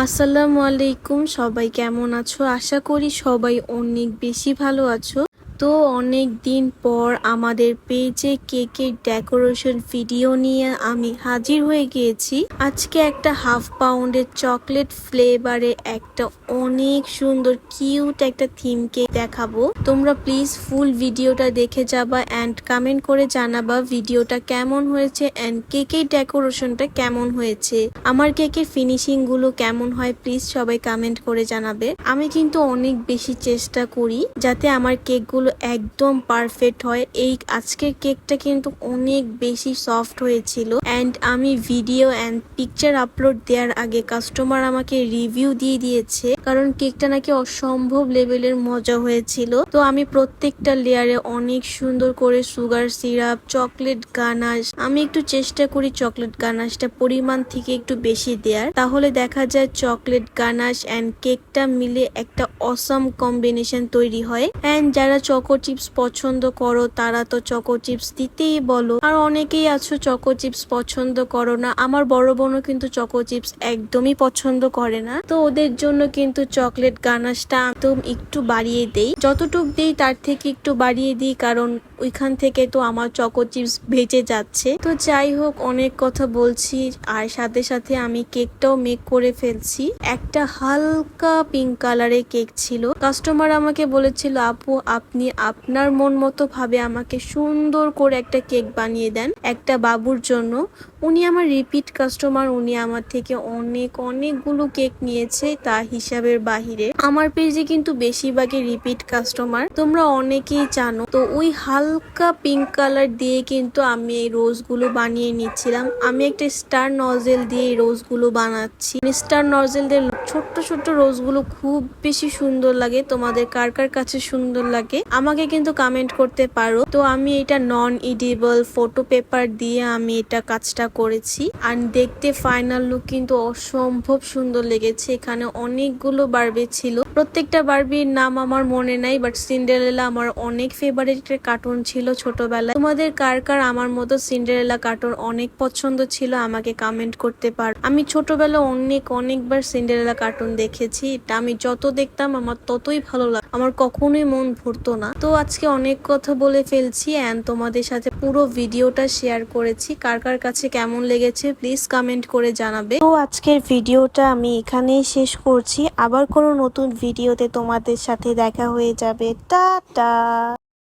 আসসালামু আলাইকুম, সবাই কেমন আছো? আশা করি সবাই অনেক বেশি ভালো আছো। তো অনেক দিন পর আমাদের পেজে কেকের ডেকোরেশন ভিডিও নিয়ে আমি হাজির হয়ে গিয়েছি। আজকে একটা হাফ পাউন্ডের চকলেট ফ্লেভারে একটা অনেক সুন্দর কিউট একটা থিম কেক দেখাবো। তোমরা প্লিজ ফুল ভিডিওটা দেখে যাবা অ্যান্ড কমেন্ট করে জানাবা ভিডিওটা কেমন হয়েছে অ্যান্ড কেকের ডেকোরেশনটা কেমন হয়েছে। আমার কেকের ফিনিশিং গুলো কেমন হয় প্লিজ সবাই কমেন্ট করে জানাবে। আমি কিন্তু অনেক বেশি চেষ্টা করি যাতে আমার কেকগুলো একদম পারফেক্ট হয়। এই আজকের কেকটা কিন্তু অনেক বেশি সফট হয়েছিল অ্যান্ড আমি ভিডিও অ্যান্ড পিকচার আপলোড দেওয়ার আগে কাস্টমার আমাকে রিভিউ দিয়ে দিয়েছে, কারণ কেকটা নাকি অসম্ভব লেভেলের মজা হয়েছিল। তো আমি প্রত্যেকটা লেয়ারে অনেক সুন্দর করে সুগার সিরাপ, চকলেট গানাশ, আমি একটু চেষ্টা করি চকলেট গানাশটা পরিমাণ থেকে একটু বেশি দেওয়ার, তাহলে দেখা যায় চকলেট গানাশ অ্যান্ড কেকটা মিলে একটা অসাম কম্বিনেশন তৈরি হয়। অ্যান্ড যারা চকো চিপস পছন্দ করো তারা তো চকো চিপস দিতেই বলো, আর অনেকেই আছো চকো চিপস পছন্দ করো না। আমার বড় বোনও কিন্তু চকো চিপস একদমই পছন্দ করে না, তো ওদের জন্য কিন্তু চকলেট গানাশটা একদম একটু বাড়িয়ে দেই, যতটুক দেই তার থেকে একটু বাড়িয়ে দিই, কারণ ওইখান থেকে তো আমার চকো চিপস ভেজে যাচ্ছে। তো যাই হোক, অনেক কথা বলছি আর সাথে সাথে আমি কেকটাও মেক করে ফেলছি। একটা হালকা পিঙ্ক কালারের কেক ছিল। কাস্টমার আমাকে বলেছিল, আপু আপনি আপনার মন মতো ভাবে আমাকে সুন্দর করে একটা কেক বানিয়ে দেন একটা বাবুর জন্য। উনি আমার রিপিট কাস্টমার, উনি আমার থেকে অনেকগুলো কেক নিয়েছে তা হিসাবের বাহিরে। আমার পেজে কিন্তু বেশিরভাগই রিপিট কাস্টমার, তোমরা অনেকেই জানো। তো ওই হালকা পিঙ্ক কালার দিয়ে কিন্তু আমি এই রোজগুলো বানিয়ে নিচ্ছিলাম। আমি একটা স্টার নজেল দিয়ে এই রোজগুলো বানাচ্ছি। স্টার নজেল দিয়ে ছোট্ট ছোট্ট রোজগুলো খুব বেশি সুন্দর লাগে। তোমাদের কার কার কাছে সুন্দর লাগে আমাকে কিন্তু কমেন্ট করতে পারো। তো আমি এটা নন ইডিবল ফটো পেপার দিয়ে আমি এটা কাজটা করেছি আর দেখতে ফাইনাল লুক কিন্তু অসম্ভব সুন্দর লেগেছে। এখানে অনেকগুলো বারবি ছিল, প্রত্যেকটা বারবির নাম আমার মনে নাই, বাট সিন্ডারেলা আমার অনেক ফেভারিট কার্টুন ছিল ছোটবেলায়। তোমাদের কার কার আমার মতো সিন্ডারেলা কার্টুন অনেক পছন্দ ছিল আমাকে কমেন্ট করতে পারো। আমি ছোটবেলায় অনেকবার সিন্ডারেলা কার্টুন দেখেছি, এটা আমি যত দেখতাম আমার ততই ভালো লাগতো, আমার কখনোই মন ভরতো না। তো আজকে অনেক কথা বলে ফেলছি অ্যান্ড তোমাদের সাথে পুরো ভিডিওটা শেয়ার করেছি। কার কার কাছে কেমন লেগেছে প্লিজ কমেন্ট করে জানাবে। তো আজকের ভিডিওটা আমি এখানেই শেষ করছি, আবার কোনো নতুন ভিডিওতে তোমাদের সাথে দেখা হয়ে যাবে। টাটা।